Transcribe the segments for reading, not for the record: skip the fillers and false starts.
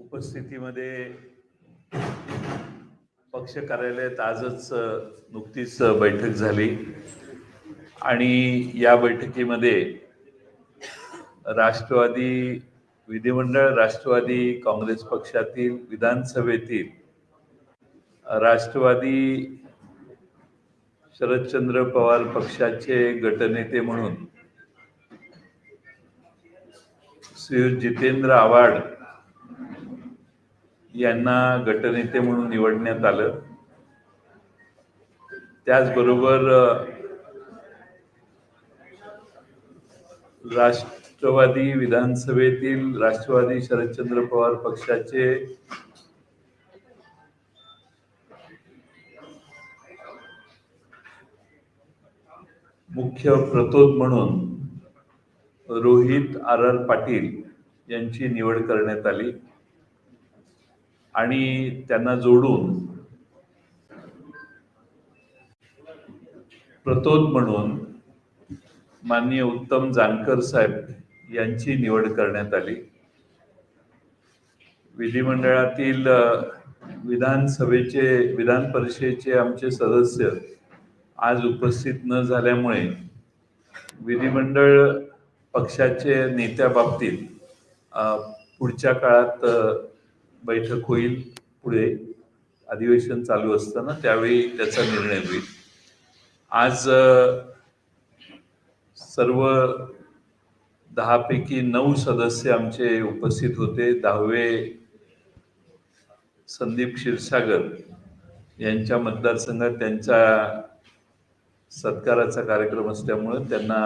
उपस्थितीमध्ये पक्ष कार्यालयात आजच नुकतीच बैठक झाली आणि या बैठकीमध्ये विधिमंडळ राष्ट्रवादी काँग्रेस पक्षातील विधानसभेतील राष्ट्रवादी शरदचंद्र पवार पक्षाचे गटनेते म्हणून श्री जितेंद्र आव्हाड यांना गटनेते म्हणून निवडण्यात आलं। त्याचबरोबर राष्ट्रवादी विधानसभेतील राष्ट्रवादी शरदचंद्र पवार पक्षाचे मुख्य प्रतोद म्हणून रोहित आर पाटील यांची निवड करण्यात आली आणि त्यांना जोडून प्रतोद म्हणून माननीय उत्तम जानकर साहेब यांची निवड करण्यात आली। विधिमंडळातील विधान परिषदेचे आमचे सदस्य आज उपस्थित न झाल्यामुळे विधिमंडळ पक्षाचे नेत्या बाबतीत पुढच्या काळात बैठक होईल। पुढे अधिवेशन चालू असताना त्यावेळी त्याचा निर्णय होईल। आज सर्व 10 पैकी 9 सदस्य आमचे उपस्थित होते। 10वे संदीप क्षीरसागर यांच्या मतदारसंघात त्यांचा सत्काराचा कार्यक्रम असल्यामुळे त्यांना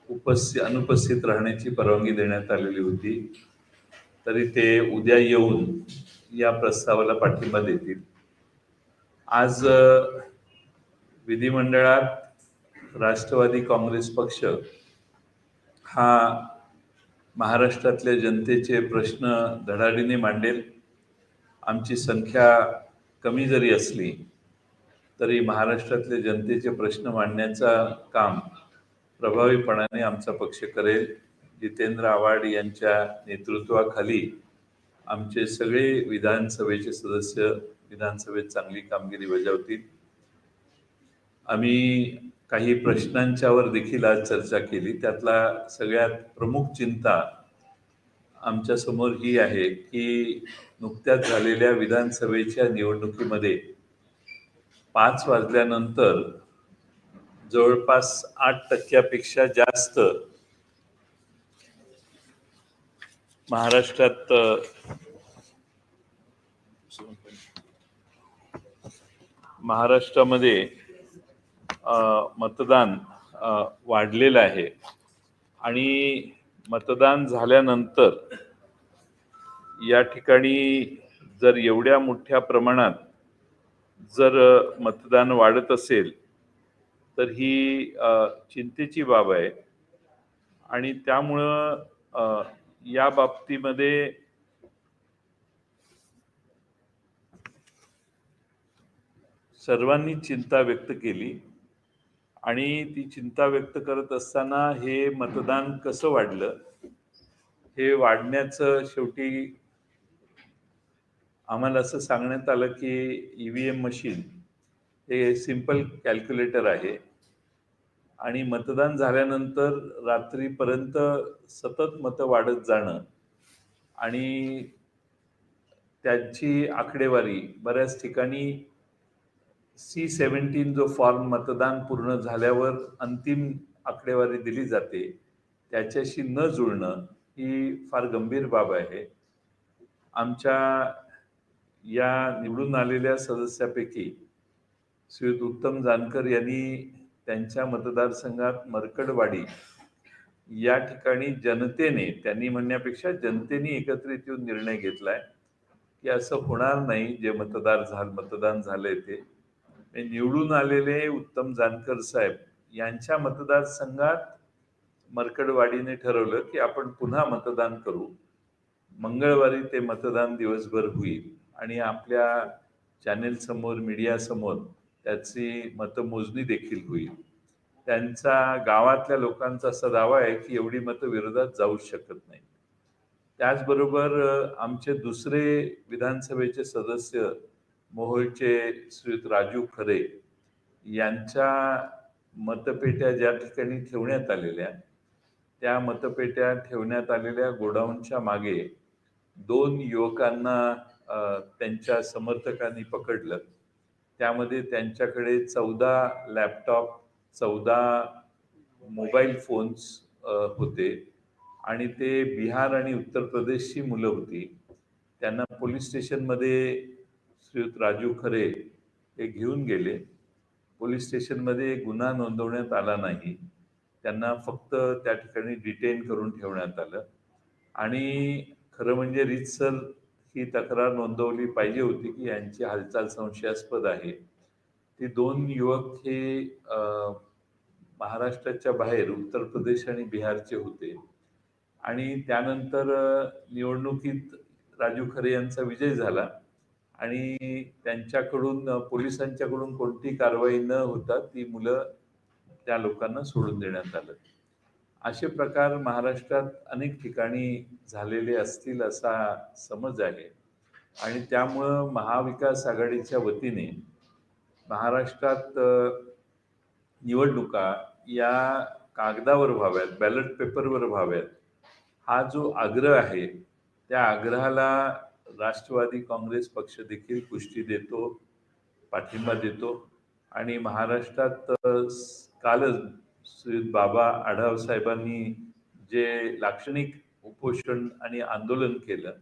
अनुपस्थित राहण्याची परवानगी देण्यात आलेली होती, तरी ते उद्या येऊन या प्रस्तावाला पाठिंबा देतील। आज विधिमंडळात राष्ट्रवादी काँग्रेस पक्ष हा महाराष्ट्रातल्या जनतेचे प्रश्न धडाडीने मांडेल। आमची संख्या कमी जरी असली तरी महाराष्ट्रातल्या जनतेचे प्रश्न मांडण्याचा काम प्रभावीपणाने आमचा पक्ष करेल। जितेंद्र आव्हाड यांच्या नेतृत्वाखाली आमचे सगळे विधानसभेचे सदस्य विधानसभेत चांगली कामगिरी बजावतील। आम्ही काही प्रश्नांच्यावर देखील आज चर्चा केली। त्यातला सगळ्यात प्रमुख चिंता आमच्या समोर ही आहे की नुकत्याच झालेल्या विधानसभेच्या निवडणुकीमध्ये 5 वाजल्यानंतर जवळपास 8% जास्त महाराष्ट्रामध्ये मतदान वाढलेलं आहे आणि मतदान झाल्यानंतर या ठिकाणी जर एवढ्या मोठ्या प्रमाणात जर मतदान वाढत असेल तर ही चिंतेची बाब आहे आणि त्यामुळं या बाबतीमध्ये सर्वांनी चिंता व्यक्त केली आणि ती चिंता व्यक्त करत असताना हे मतदान कसं वाढलं, हे वाढण्याचं शेवटी आम्हाला असं सांगण्यात आलं की EVM मशीन हे सिंपल कॅल्क्युलेटर आहे आणि मतदान झाल्यानंतर रात्रीपर्यंत सतत मतं वाढत जाणं आणि त्यांची आकडेवारी बऱ्याच ठिकाणी C17 जो फॉर्म मतदान पूर्ण झाल्यावर अंतिम आकडेवारी दिली जाते त्याच्याशी न जुळणं ही फार गंभीर बाब आहे। आमच्या या निवडून आलेल्या सदस्यापैकी श्री उत्तम जानकर यांनी त्यांच्या मतदारसंघात मरकडवाडी या ठिकाणी त्यांनी म्हणण्यापेक्षा जनतेने एकत्रित येऊन निर्णय घेतलाय की असं होणार नाही। जे मतदान झालंय ते निवडून आलेले उत्तम जानकर साहेब यांच्या मतदारसंघात मरकडवाडीने ठरवलं की आपण पुन्हा मतदान करू। मंगळवारी ते मतदान दिवसभर होईल आणि आपल्या चॅनेल समोर मीडिया समोर त्याची मतमोजणी देखील होईल। त्यांचा गावातल्या लोकांचा असा दावा आहे की एवढी मतं विरोधात जाऊ शकत नाही। त्याचबरोबर आमचे दुसरे विधानसभेचे सदस्य मोहोळचे श्रीयुत राजू खरे यांच्या मतपेट्या ज्या ठिकाणी ठेवण्यात आलेल्या, त्या मतपेट्या ठेवण्यात आलेल्या गोडाऊनच्या मागे 2 युवकांना त्यांच्या समर्थकांनी पकडलं. त्यामध्ये त्यांच्याकडे 14 लॅपटॉप, 14 मोबाईल फोन्स होते आणि ते बिहार आणि उत्तर प्रदेशची मुलं होती. त्यांना पोलीस स्टेशनमध्ये श्रीयुत राजू खरे हे घेऊन गेले. पोलीस स्टेशनमध्ये गुन्हा नोंदवण्यात आला नाही. त्यांना फक्त त्या ठिकाणी डिटेन करून ठेवण्यात आलं आणि खरं म्हणजे रीतसर ही तक्रार नोंदवली पाहिजे होती, की यांची हालचाल संशयास्पद आहे. ते 2 युवक हे महाराष्ट्राच्या बाहेर उत्तर प्रदेश आणि बिहारचे होते आणि त्यानंतर निवडणुकीत राजू खरे यांचा विजय झाला आणि त्यांच्याकडून पोलिसांच्याकडून कोणतीही कारवाई न होता ती मुलं त्या लोकांना सोडून देण्यात आलं. असे प्रकार महाराष्ट्रात अनेक ठिकाणी झालेले असतील असा समज आहे आणि त्यामुळं महाविकास आघाडीच्या वतीने महाराष्ट्रात निवडणुका या कागदावर व्हाव्यात, बॅलट पेपरवर व्हाव्यात, हा जो आग्रह आहे, त्या आग्रहाला राष्ट्रवादी काँग्रेस पक्ष देखील पुष्टी देतो, पाठिंबा देतो आणि महाराष्ट्रात कालच श्रीयुत बाबा आढाव साहेबांनी जे लाक्षणिक उपोषण आणि आंदोलन केलं,